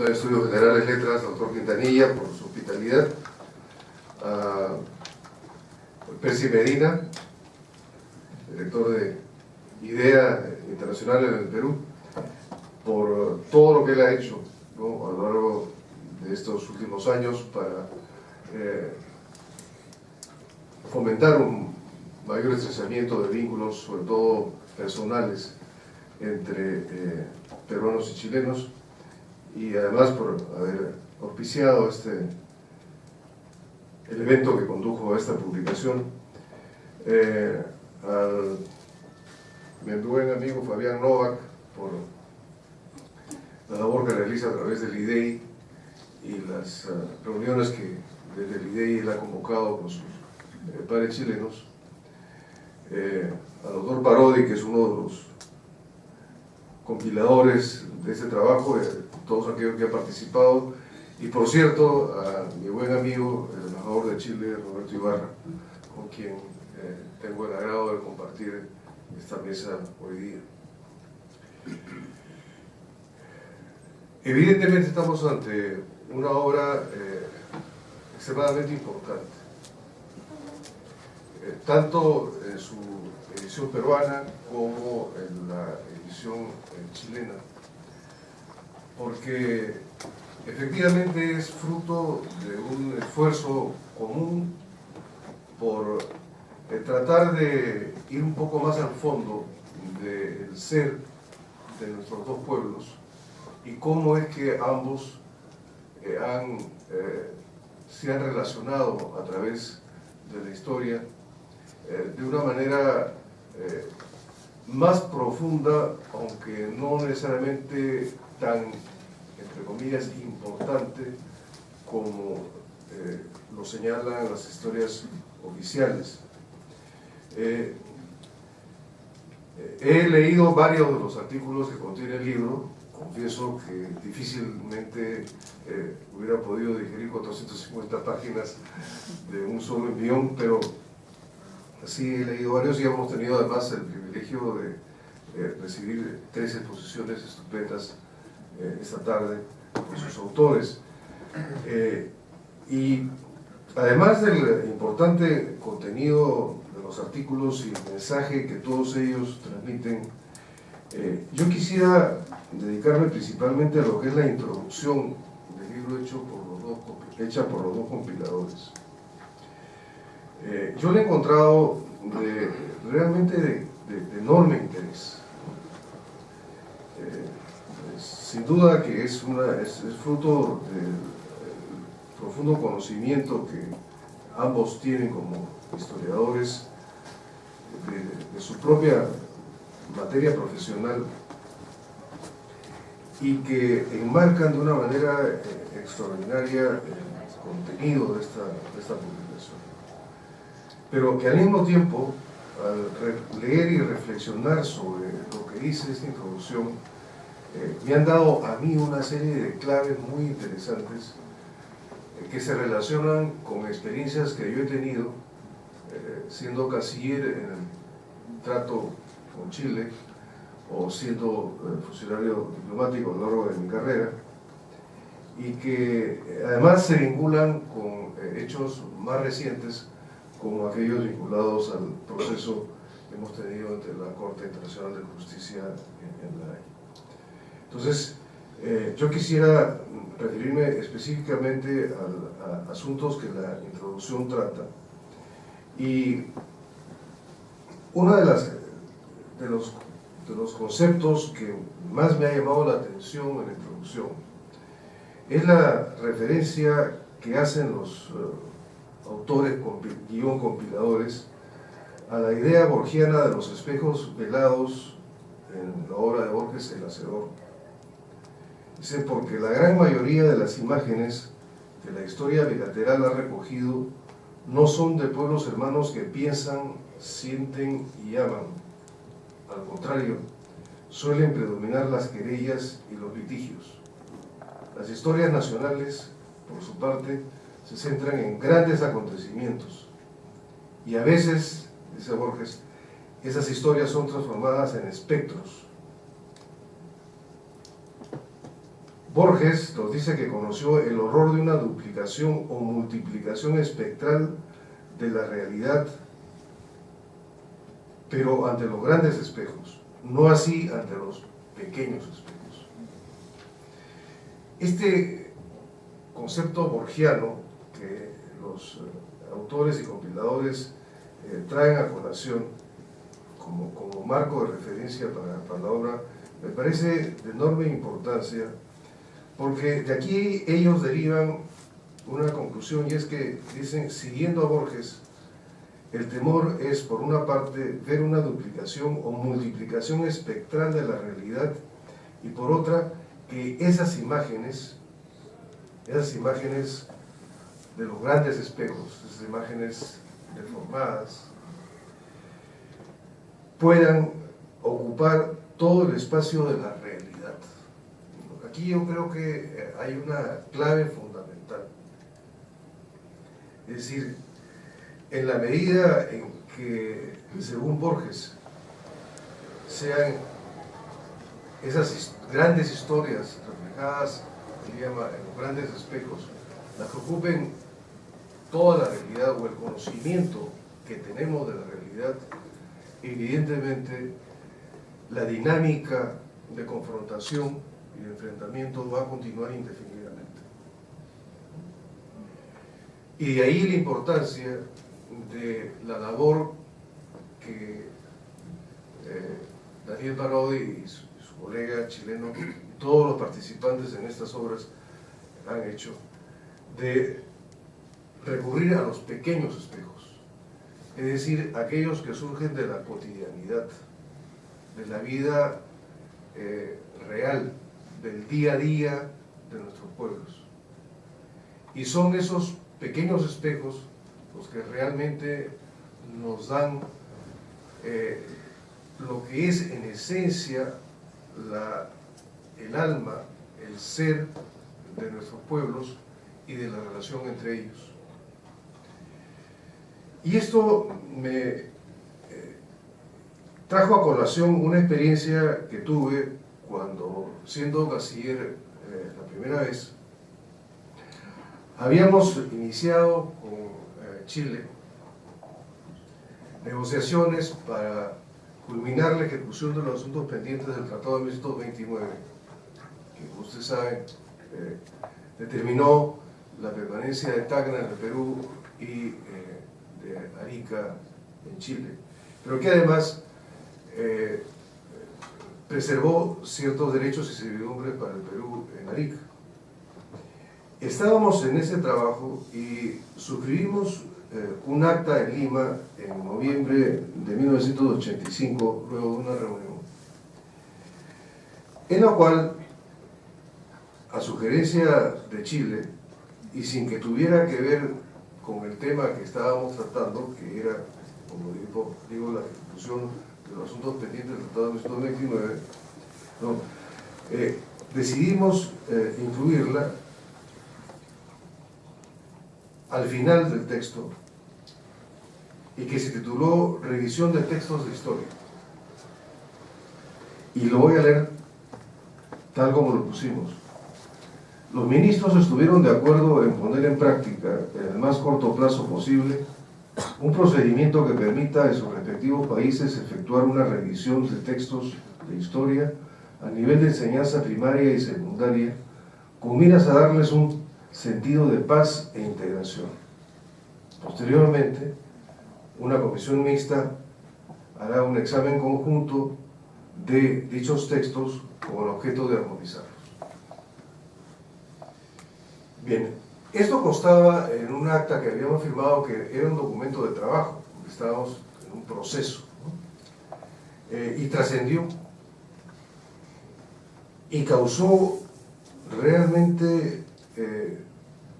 Facultad de Estudios Generales Letras, doctor Quintanilla, por su hospitalidad, a Percy Medina, director de IDEA Internacional en el Perú, por todo lo que él ha hecho, ¿no?, a lo largo de estos últimos años para fomentar un mayor estrechamiento de vínculos, sobre todo personales, entre peruanos y chilenos, y además por haber auspiciado el evento que condujo a esta publicación. Al mi buen amigo Fabián Novak por la labor que realiza a través del IDEI y las reuniones que desde el IDEI él ha convocado con sus pares chilenos. Al doctor Parodi, que es uno de los compiladores de este trabajo, todos aquellos que han participado, y por cierto a mi buen amigo, el embajador de Chile, Roberto Ibarra, con quien tengo el agrado de compartir esta mesa hoy día. Evidentemente estamos ante una obra extremadamente importante, tanto en su edición peruana como en la edición chilena, porque efectivamente es fruto de un esfuerzo común por tratar de ir un poco más al fondo del ser de nuestros dos pueblos y cómo es que ambos se han relacionado a través de la historia de una manera más profunda, aunque no necesariamente tan, entre comillas, importante como lo señalan las historias oficiales. He leído varios de los artículos que contiene el libro. Confieso que difícilmente hubiera podido digerir 450 páginas de un solo envión, pero sí he leído varios y hemos tenido además el privilegio de recibir 3 exposiciones estupendas esta tarde por sus autores. Y además del importante contenido de los artículos y el mensaje que todos ellos transmiten, yo quisiera dedicarme principalmente a lo que es la introducción del libro hecha por los dos compiladores. Yo lo he encontrado realmente de enorme interés. Sin duda que es fruto del profundo conocimiento que ambos tienen como historiadores de su propia materia profesional y que enmarcan de una manera extraordinaria el contenido de esta publicación, pero que al mismo tiempo, al leer y reflexionar sobre lo que dice esta introducción, me han dado a mí una serie de claves muy interesantes que se relacionan con experiencias que yo he tenido siendo canciller en el trato con Chile o siendo funcionario diplomático a lo largo de mi carrera, y que además se vinculan con hechos más recientes como aquellos vinculados al proceso que hemos tenido entre la Corte Internacional de Justicia en La Haya. Entonces, yo quisiera referirme específicamente a asuntos que la introducción trata, y uno de los conceptos que más me ha llamado la atención en la introducción es la referencia que hacen los autores guión compiladores a la idea borgiana de los espejos velados en la obra de Borges, El Hacedor. Dice, porque la gran mayoría de las imágenes que la historia bilateral ha recogido no son de pueblos hermanos que piensan, sienten y aman. Al contrario, suelen predominar las querellas y los litigios. Las historias nacionales, por su parte, se centran en grandes acontecimientos y a veces, dice Borges, esas historias son transformadas en espectros. Borges nos dice que conoció el horror de una duplicación o multiplicación espectral de la realidad, pero ante los grandes espejos, no así ante los pequeños espejos. Este concepto borgiano que los autores y compiladores traen a colación como marco de referencia para la obra, me parece de enorme importancia, porque de aquí ellos derivan una conclusión, y es que dicen, siguiendo a Borges, el temor es, por una parte, ver una duplicación o multiplicación espectral de la realidad, y por otra, que esas imágenes de los grandes espejos, esas imágenes deformadas, puedan ocupar todo el espacio de la realidad. Aquí yo creo que hay una clave fundamental. Es decir, en la medida en que, según Borges, sean esas grandes historias reflejadas, se llama, en los grandes espejos, las que ocupen toda la realidad o el conocimiento que tenemos de la realidad, evidentemente la dinámica de confrontación y de enfrentamiento va a continuar indefinidamente. Y de ahí la importancia de la labor que Daniel Parodi y su colega chileno y todos los participantes en estas obras han hecho, de recurrir a los pequeños espejos, es decir, aquellos que surgen de la cotidianidad, de la vida real, del día a día de nuestros pueblos. Y son esos pequeños espejos los que realmente nos dan lo que es en esencia el alma, el ser de nuestros pueblos y de la relación entre ellos. Y esto me trajo a colación una experiencia que tuve cuando, siendo canciller la primera vez, habíamos iniciado con Chile negociaciones para culminar la ejecución de los asuntos pendientes del Tratado de 1929, que, como ustedes saben, determinó la permanencia de Tacna en el Perú y de Arica en Chile, pero que además preservó ciertos derechos y servidumbres para el Perú en Arica. Estábamos en ese trabajo y suscribimos un acta en Lima en noviembre de 1985, luego de una reunión, en la cual, a sugerencia de Chile, y sin que tuviera que ver con el tema que estábamos tratando, que era, como digo, la ejecución de los asuntos pendientes del Tratado de 1929, ¿no? Decidimos incluirla al final del texto, y que se tituló Revisión de textos de historia. Y lo voy a leer tal como lo pusimos. Los ministros estuvieron de acuerdo en poner en práctica, en el más corto plazo posible, un procedimiento que permita a sus respectivos países efectuar una revisión de textos de historia a nivel de enseñanza primaria y secundaria, con miras a darles un sentido de paz e integración. Posteriormente, una comisión mixta hará un examen conjunto de dichos textos con el objeto de armonizarlos. Bien, esto constaba en un acta que habíamos firmado, que era un documento de trabajo, estábamos en un proceso, ¿no? Y trascendió y causó realmente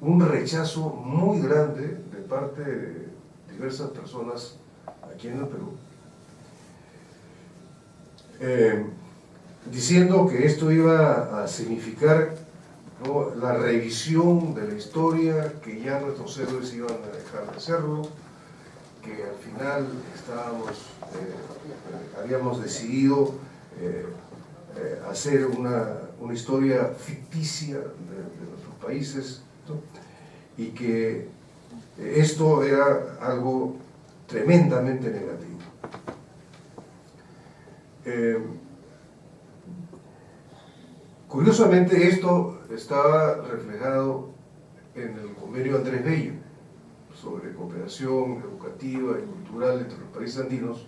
un rechazo muy grande de parte de diversas personas aquí en el Perú, diciendo que esto iba a significar, ¿no?, la revisión de la historia, que ya nuestros héroes iban a dejar de hacerlo, que al final habíamos decidido hacer una una historia ficticia de nuestros países, ¿no? Y que esto era algo tremendamente negativo. Curiosamente, esto estaba reflejado en el convenio Andrés Bello sobre cooperación educativa y cultural entre los países andinos,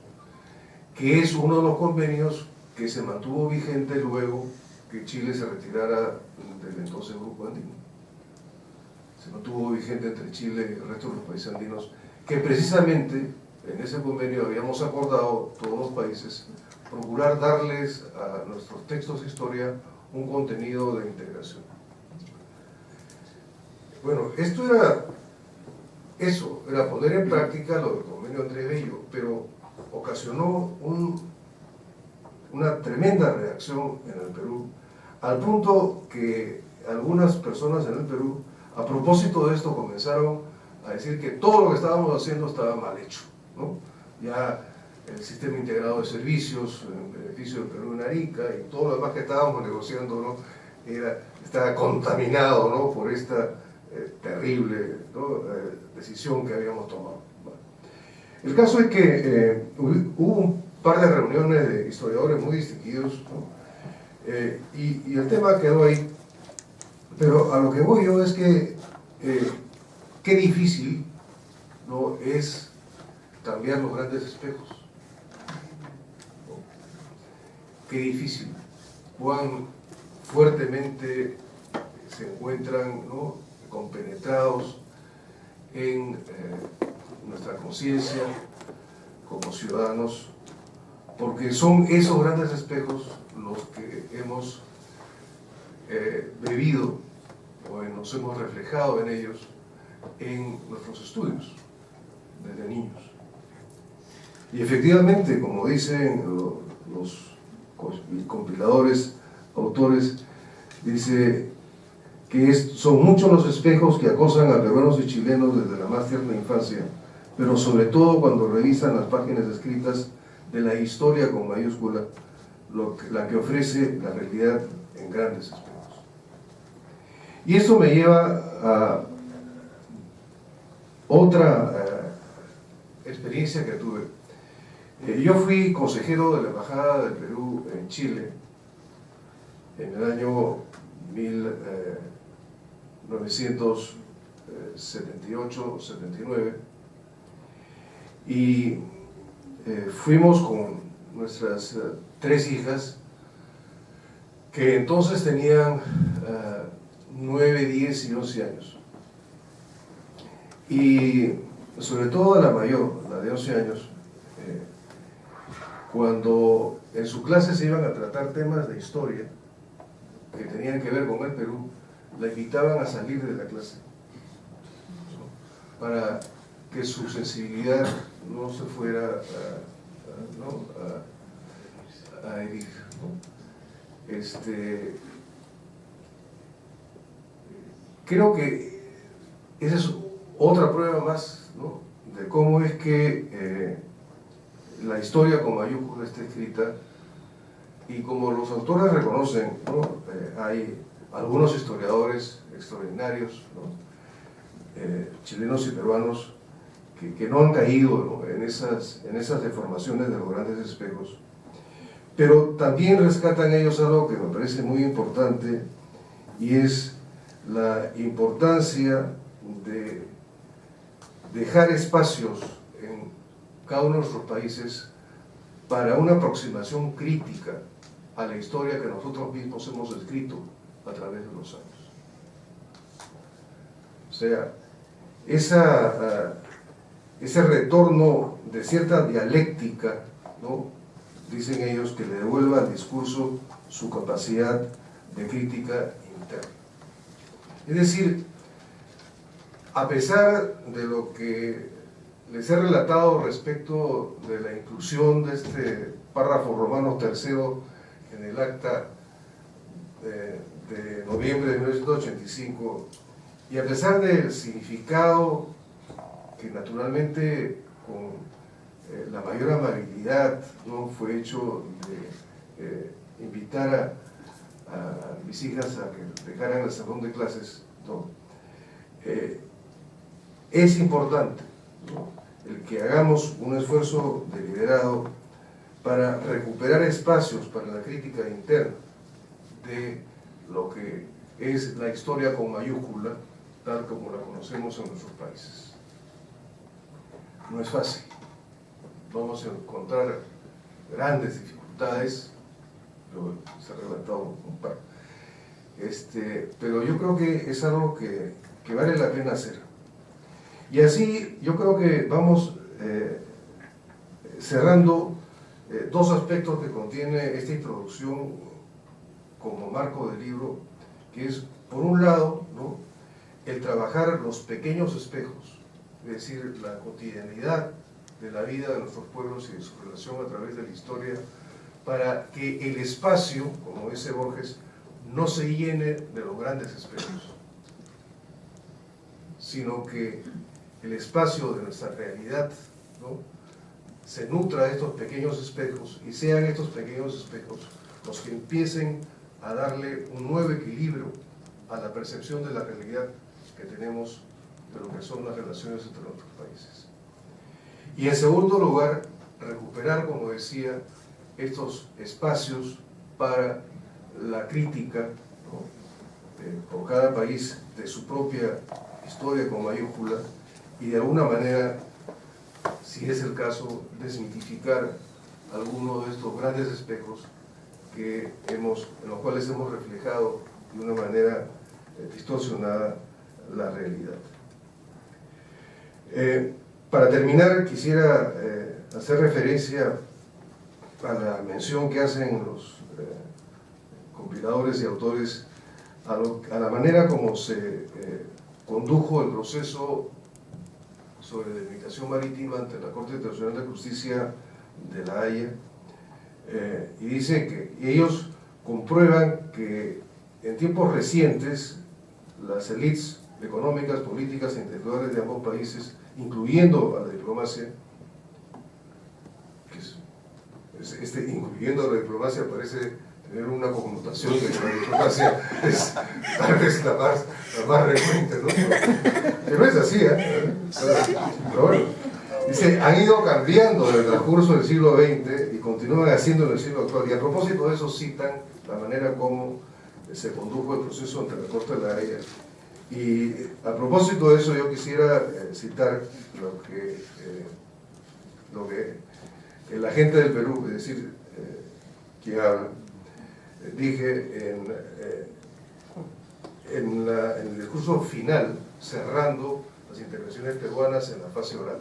que es uno de los convenios que se mantuvo vigente luego que Chile se retirara del entonces Grupo Andino. Se mantuvo vigente entre Chile y el resto de los países andinos, que precisamente en ese convenio habíamos acordado todos los países procurar darles a nuestros textos de historia un contenido de integración. Bueno, esto era poner en práctica lo del convenio Andrés Bello, pero ocasionó una tremenda reacción en el Perú, al punto que algunas personas en el Perú, a propósito de esto, comenzaron a decir que todo lo que estábamos haciendo estaba mal hecho, ¿no? Ya el sistema integrado de servicios en beneficio del Perú en Arica y todo lo demás que estábamos negociando, ¿no? Estaba contaminado, ¿no? Por esta terrible, ¿no? Decisión que habíamos tomado. Bueno, el caso es que hubo un par de reuniones de historiadores muy distinguidos, ¿no? Y el tema quedó ahí, pero a lo que voy yo es que qué difícil, ¿no? Es cambiar los grandes espejos, ¿no? Qué difícil, cuán fuertemente se encuentran, ¿no? Compenetrados en nuestra conciencia como ciudadanos, porque son esos grandes espejos los que hemos bebido o nos hemos reflejado en ellos en nuestros estudios desde niños. Y efectivamente, como dicen los compiladores, autores, dice que son muchos los espejos que acosan a peruanos y chilenos desde la más tierna infancia, pero sobre todo cuando revisan las páginas escritas de la historia con mayúscula, la que ofrece la realidad en grandes espejos. Y esto me lleva a otra experiencia que tuve. Yo fui consejero de la Embajada del Perú en Chile en el año 1978-79 y fuimos con nuestras 3 hijas que entonces tenían 9, 10 y 11 años. Y sobre todo la mayor, la de 11 años, cuando en su clase se iban a tratar temas de historia que tenían que ver con el Perú, la invitaban a salir de la clase, ¿no? Para que su sensibilidad no se fuera a herir, ¿no? Creo que esa es otra prueba más, ¿no? De cómo es que la historia con mayúsculas está escrita, y como los autores reconocen, ¿no? Hay algunos historiadores extraordinarios, ¿no? Chilenos y peruanos que no han caído, ¿no? en esas deformaciones de los grandes espejos, pero también rescatan ellos algo que me parece muy importante, y es la importancia de dejar espacios en cada uno de nuestros países para una aproximación crítica a la historia que nosotros mismos hemos escrito a través de los años. O sea, ese retorno de cierta dialéctica, ¿no? Dicen ellos, que le devuelva al discurso su capacidad de crítica interna. Es decir, a pesar de lo que les he relatado respecto de la inclusión de este párrafo romano tercero en el acta de noviembre de 1985, y a pesar del significado que naturalmente con la mayor amabilidad, ¿no? fue hecho de invitar a mis hijas a que dejaran el salón de clases, ¿no? Es importante, ¿no?, el que hagamos un esfuerzo deliberado para recuperar espacios para la crítica interna de lo que es la historia con mayúscula, tal como la conocemos en nuestros países. No es fácil. Vamos a encontrar grandes dificultades, pero se ha relatado un par. Pero yo creo que es algo que vale la pena hacer. Y así yo creo que vamos cerrando dos aspectos que contiene esta introducción como marco del libro, que es, por un lado, ¿no?, el trabajar los pequeños espejos, es decir, la cotidianidad de la vida de nuestros pueblos y de su relación a través de la historia, para que el espacio, como dice Borges, no se llene de los grandes espejos, sino que el espacio de nuestra realidad, ¿no?, se nutra de estos pequeños espejos, y sean estos pequeños espejos los que empiecen a darle un nuevo equilibrio a la percepción de la realidad que tenemos de lo que son las relaciones entre nuestros países. Y en segundo lugar, recuperar, como decía, estos espacios para la crítica, ¿no?, por cada país de su propia historia con mayúscula, y de alguna manera, si es el caso, desmitificar algunos de estos grandes espejos en los cuales hemos reflejado de una manera distorsionada la realidad. Para terminar, quisiera hacer referencia a la mención que hacen los compiladores y autores a la manera como se condujo el proceso sobre delimitación marítima ante la Corte Internacional de Justicia de La Haya, y dice que ellos comprueban que en tiempos recientes las élites económicas, políticas e intelectuales de ambos países, incluyendo a la diplomacia, incluyendo a la diplomacia parece tener una connotación de que la diplomacia es tal vez la más frecuente, ¿no? Que no es así, ¿eh? Pero bueno, dice, han ido cambiando en el transcurso del siglo XX y continúan haciendo en el siglo actual. Y a propósito de eso citan la manera como se condujo el proceso ante la Corte de La Haya. Y a propósito de eso yo quisiera citar lo que el agente del Perú, es decir, quien habla, dije en el discurso final, cerrando las intervenciones peruanas en la fase oral.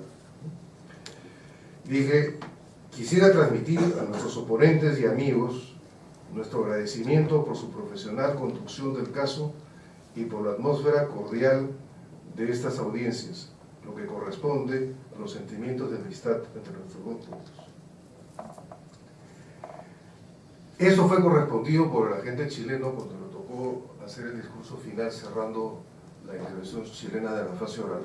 Dije, quisiera transmitir a nuestros oponentes y amigos nuestro agradecimiento por su profesional conducción del caso y por la atmósfera cordial de estas audiencias, lo que corresponde a los sentimientos de amistad entre nuestros dos pueblos. Eso fue correspondido por el agente chileno cuando le tocó hacer el discurso final cerrando la intervención chilena de la fase oral.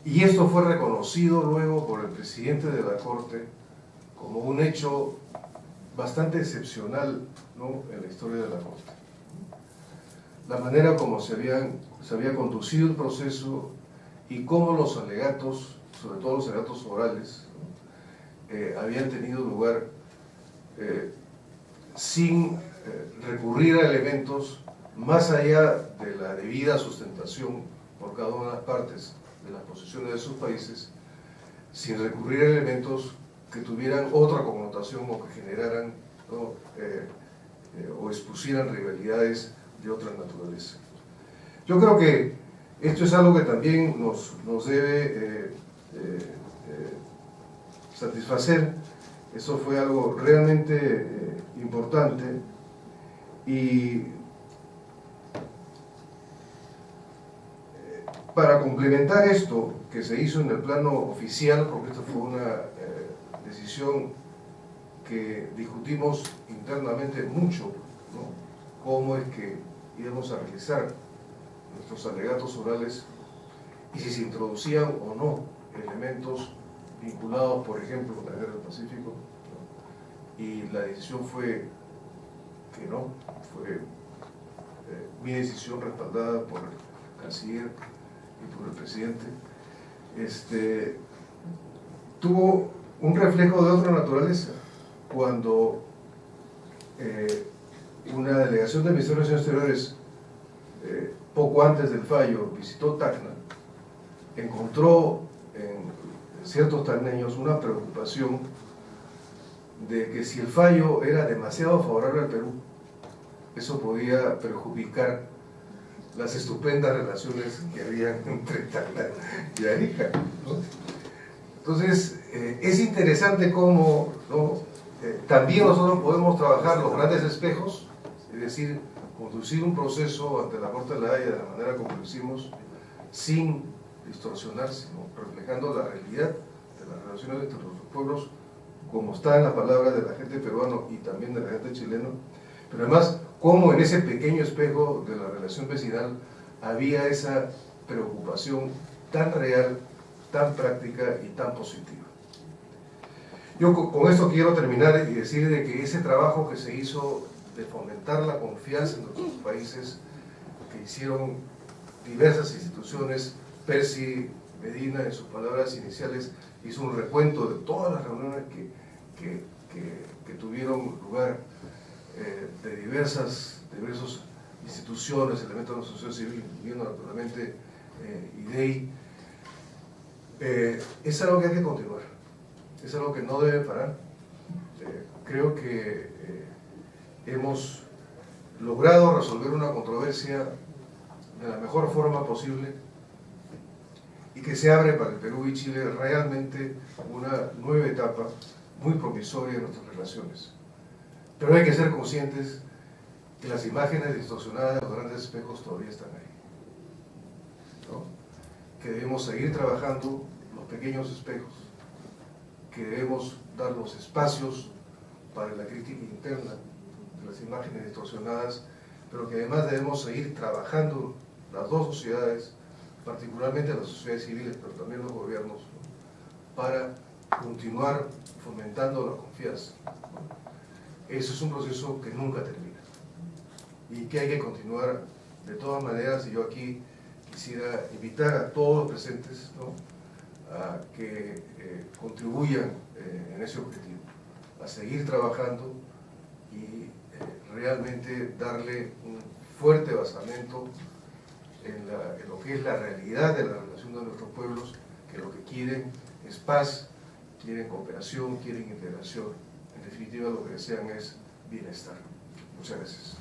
Y esto fue reconocido luego por el presidente de la Corte como un hecho bastante excepcional, ¿no?, en la historia de la Corte. La manera como se había conducido el proceso y cómo los alegatos, sobre todo los alegatos orales, ¿no?, habían tenido lugar sin recurrir a elementos más allá de la debida sustentación por cada una de las partes de las posiciones de sus países, sin recurrir a elementos que tuvieran otra connotación o que generaran, ¿no?, o expusieran rivalidades de otra naturaleza. Yo creo que esto es algo que también nos debe satisfacer. Eso fue algo realmente importante, y para complementar esto que se hizo en el plano oficial, porque esto fue una decisión que discutimos internamente mucho, ¿no?, cómo es que íbamos a realizar nuestros alegatos orales y si se introducían o no elementos vinculados, por ejemplo, con la Guerra del Pacífico, ¿no?, y la decisión fue que no, fue mi decisión respaldada por el canciller y por el presidente. Tuvo un reflejo de otra naturaleza cuando una delegación del Ministerio de Relaciones Exteriores poco antes del fallo visitó Tacna, encontró en ciertos tacneños una preocupación de que si el fallo era demasiado favorable al Perú, eso podía perjudicar las estupendas relaciones que había entre Tacna y Arica, ¿no? Entonces, es interesante cómo, ¿no? También nosotros podemos trabajar los grandes espejos, es decir, conducir un proceso ante la Corte de la Haya de la manera como lo hicimos, sin distorsionar, sino reflejando la realidad de las relaciones entre los pueblos, como está en la palabra de la gente peruano y también de la gente chilena, pero además, cómo en ese pequeño espejo de la relación vecinal había esa preocupación tan real, tan práctica y tan positiva. Yo con esto quiero terminar y decir de que ese trabajo que se hizo de fomentar la confianza en nuestros países, que hicieron diversas instituciones, Percy Medina en sus palabras iniciales hizo un recuento de todas las reuniones que tuvieron lugar de diversas instituciones, elementos de la sociedad civil, incluyendo naturalmente IDEI, es algo que hay que continuar, es algo que no debe parar. Creo que hemos logrado resolver una controversia de la mejor forma posible y que se abre para el Perú y Chile realmente una nueva etapa muy promisoria en nuestras relaciones. Pero hay que ser conscientes que las imágenes distorsionadas de los grandes espejos todavía están ahí, ¿no? Que debemos seguir trabajando los pequeños espejos, que debemos dar los espacios para la crítica interna de las imágenes distorsionadas, pero que además debemos seguir trabajando las dos sociedades, particularmente las sociedades civiles, pero también los gobiernos, ¿no? Para continuar fomentando la confianza, ¿no? Eso es un proceso que nunca termina y que hay que continuar de todas maneras. Y yo aquí quisiera invitar a todos los presentes, ¿no? A que contribuyan en ese objetivo, a seguir trabajando y realmente darle un fuerte basamento en lo que es la realidad de la relación de nuestros pueblos, que lo que quieren es paz, quieren cooperación, quieren integración. En definitiva, lo que desean es bienestar. Muchas gracias.